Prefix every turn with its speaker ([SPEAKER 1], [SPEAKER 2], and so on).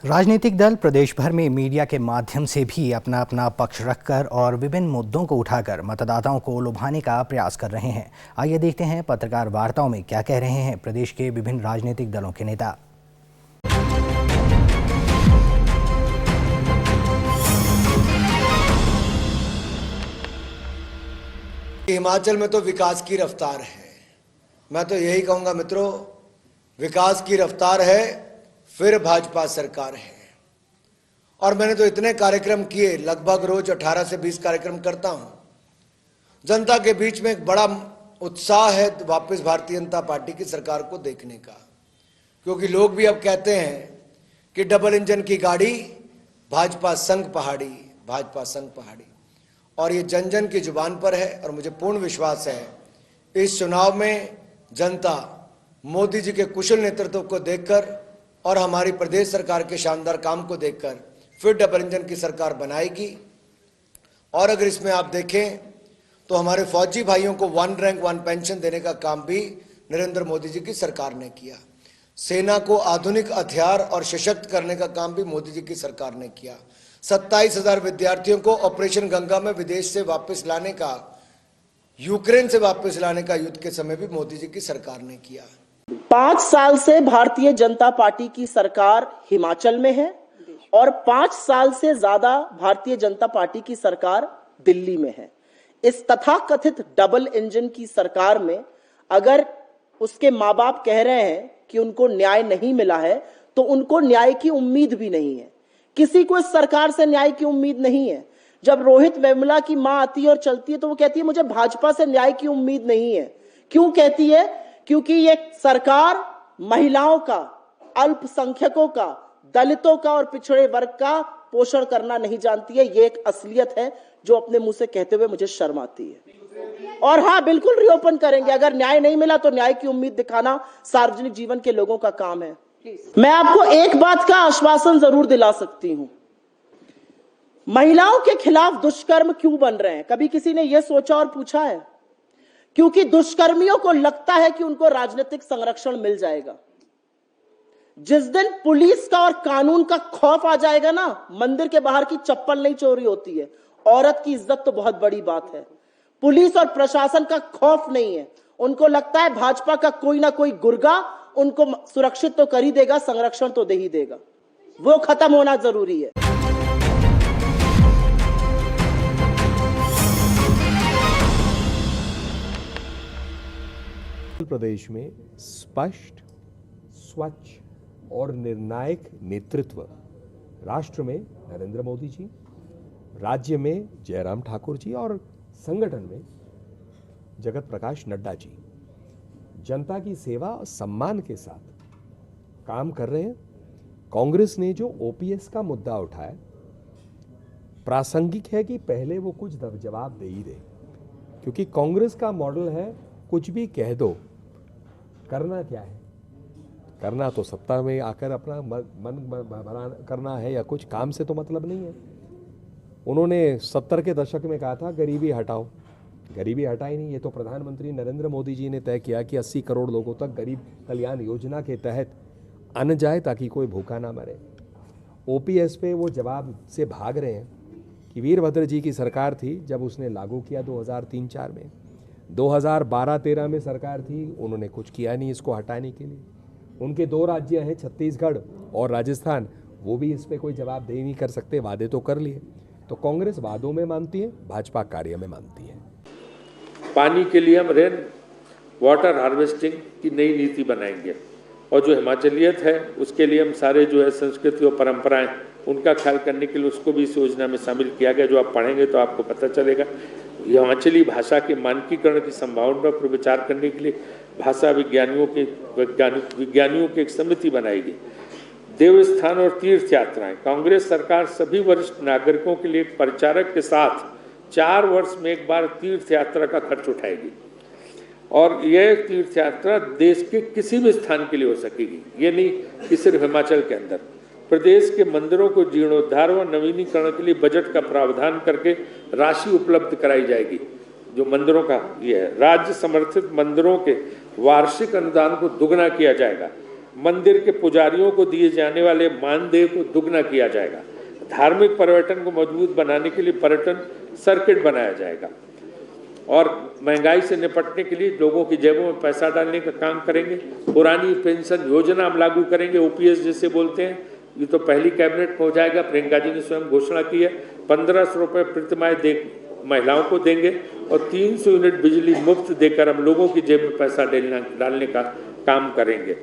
[SPEAKER 1] राजनीतिक दल प्रदेश भर में मीडिया के माध्यम से भी अपना अपना पक्ष रखकर और विभिन्न मुद्दों को उठाकर मतदाताओं को लुभाने का प्रयास कर रहे हैं। आइए देखते हैं पत्रकार वार्ताओं में क्या कह रहे हैं प्रदेश के विभिन्न राजनीतिक दलों के नेता।
[SPEAKER 2] हिमाचल में तो विकास की रफ्तार है। मैं तो यही कहूंगा मित्रों, विकास की रफ्तार है, फिर भाजपा सरकार है। और मैंने तो इतने कार्यक्रम किए, लगभग रोज 18 से 20 कार्यक्रम करता हूं। जनता के बीच में एक बड़ा उत्साह है वापस भारतीय जनता पार्टी की सरकार को देखने का, क्योंकि लोग भी अब कहते हैं कि डबल इंजन की गाड़ी, भाजपा संग पहाड़ी, भाजपा संग पहाड़ी। और ये जन जन की जुबान पर है और मुझे पूर्ण विश्वास है इस चुनाव में जनता मोदी जी के कुशल नेतृत्व को देखकर और हमारी प्रदेश सरकार के शानदार काम को देखकर फिर डबल इंजन की सरकार बनाएगी। और अगर इसमें आप देखें तो हमारे फौजी भाइयों को 1 रैंक 1 पेंशन देने का काम भी नरेंद्र मोदी जी की सरकार ने किया। सेना को आधुनिक हथियार और सशक्त करने का काम भी मोदी जी की सरकार ने किया। 27,000 विद्यार्थियों को ऑपरेशन गंगा में विदेश से वापस लाने का, यूक्रेन से वापस लाने का युद्ध के समय भी मोदी जी की सरकार ने किया।
[SPEAKER 3] 5 साल से भारतीय जनता पार्टी की सरकार हिमाचल में है और 5 साल से ज्यादा भारतीय जनता पार्टी की सरकार दिल्ली में है। इस तथाकथित डबल इंजन की सरकार में अगर उसके माँ बाप कह रहे हैं कि उनको न्याय नहीं मिला है, तो उनको न्याय की उम्मीद भी नहीं है। किसी को इस सरकार से न्याय की उम्मीद नहीं है। जब रोहित वेमुला की मां आती है और चलती है तो वो कहती है मुझे भाजपा से न्याय की उम्मीद नहीं है। क्यों कहती है? क्योंकि ये सरकार महिलाओं का, अल्पसंख्यकों का, दलितों का और पिछड़े वर्ग का पोषण करना नहीं जानती है। ये एक असलियत है जो अपने मुंह से कहते हुए मुझे शर्म आती है। और हाँ, बिल्कुल रीओपन करेंगे। अगर न्याय नहीं मिला तो न्याय की उम्मीद दिखाना सार्वजनिक जीवन के लोगों का काम है। मैं आपको एक बात का आश्वासन जरूर दिला सकती हूं, महिलाओं के खिलाफ दुष्कर्म क्यों बन रहे हैं? कभी किसी ने यह सोचा और पूछा है? क्योंकि दुष्कर्मियों को लगता है कि उनको राजनीतिक संरक्षण मिल जाएगा। जिस दिन पुलिस का और कानून का खौफ आ जाएगा ना, मंदिर के बाहर की चप्पल नहीं चोरी होती है। औरत की इज्जत तो बहुत बड़ी बात है। पुलिस और प्रशासन का खौफ नहीं है। उनको लगता है भाजपा का कोई ना कोई गुर्गा उनको सुरक्षित तो कर ही देगा, संरक्षण तो दे ही देगा। वो खत्म होना जरूरी है।
[SPEAKER 4] प्रदेश में स्पष्ट, स्वच्छ और निर्णायक नेतृत्व राष्ट्र में नरेंद्र मोदी जी, राज्य में जयराम ठाकुर जी और संगठन में जगत प्रकाश नड्डा जी जनता की सेवा और सम्मान के साथ काम कर रहे हैं। कांग्रेस ने जो ओपीएस का मुद्दा उठाया, प्रासंगिक है कि पहले वो कुछ जवाब दे ही दे, क्योंकि कांग्रेस का मॉडल है कुछ भी कह दो। करना क्या है? करना तो सत्ता में आकर अपना मन बना करना है या कुछ काम से तो मतलब नहीं है। उन्होंने 70 के दशक में कहा था गरीबी हटाओ, गरीबी हटाई नहीं। ये तो प्रधानमंत्री नरेंद्र मोदी जी ने तय किया कि 80 करोड़ लोगों तक गरीब कल्याण योजना के तहत अन्न जाए ताकि कोई भूखा ना मरे। ओपीएस पे वो जवाब से भाग रहे हैं कि वीरभद्र जी की सरकार थी जब उसने लागू किया 2003-04 में, 2012-13 में सरकार थी, उन्होंने कुछ किया नहीं इसको हटाने के लिए। उनके 2 राज्य हैं, छत्तीसगढ़ और राजस्थान, वो भी इस पर कोई जवाब दे नहीं कर सकते, वादे तो कर लिए। तो कांग्रेस वादों में मानती है, भाजपा कार्य में मानती है।
[SPEAKER 5] पानी के लिए हम रेन वाटर हार्वेस्टिंग की नई नीति बनाएंगे और जो हिमाचलियत है उसके लिए हम सारे जो है संस्कृति और परंपराएं उनका ख्याल करने के लिए उसको भी इस योजना में शामिल किया गया। जो आप पढ़ेंगे तो आपको पता चलेगा। हिमाचली भाषा के मानकीकरण की संभावना पर विचार करने के लिए भाषा विज्ञानियों की एक समिति बनाएगी। देवस्थान और तीर्थ यात्राएं, कांग्रेस सरकार सभी वरिष्ठ नागरिकों के लिए एक परिचारक के साथ 4 वर्ष में एक बार तीर्थ यात्रा का खर्च उठाएगी और यह तीर्थ यात्रा देश के किसी भी स्थान के लिए हो सकेगी। ये नहीं कि सिर्फ हिमाचल के अंदर। प्रदेश के मंदिरों को जीर्णोद्धार व नवीनीकरण के लिए बजट का प्रावधान करके राशि उपलब्ध कराई जाएगी। जो मंदिरों का ये है, राज्य समर्थित मंदिरों के वार्षिक अनुदान को दुगना किया जाएगा। मंदिर के पुजारियों को दिए जाने वाले मानदेय को दुगना किया जाएगा। धार्मिक पर्यटन को मजबूत बनाने के लिए पर्यटन सर्किट बनाया जाएगा और महंगाई से निपटने के लिए लोगों की जेबों में पैसा डालने का काम करेंगे। पुरानी पेंशन योजना हम लागू करेंगे, ओपीएस जिसे बोलते हैं। ये तो पहली कैबिनेट में हो जाएगा, प्रियंका जी ने स्वयं घोषणा की है। 1500 रुपये प्रतिमाह महिलाओं को देंगे और 300 यूनिट बिजली मुफ्त देकर हम लोगों की जेब में पैसा डालने का काम करेंगे।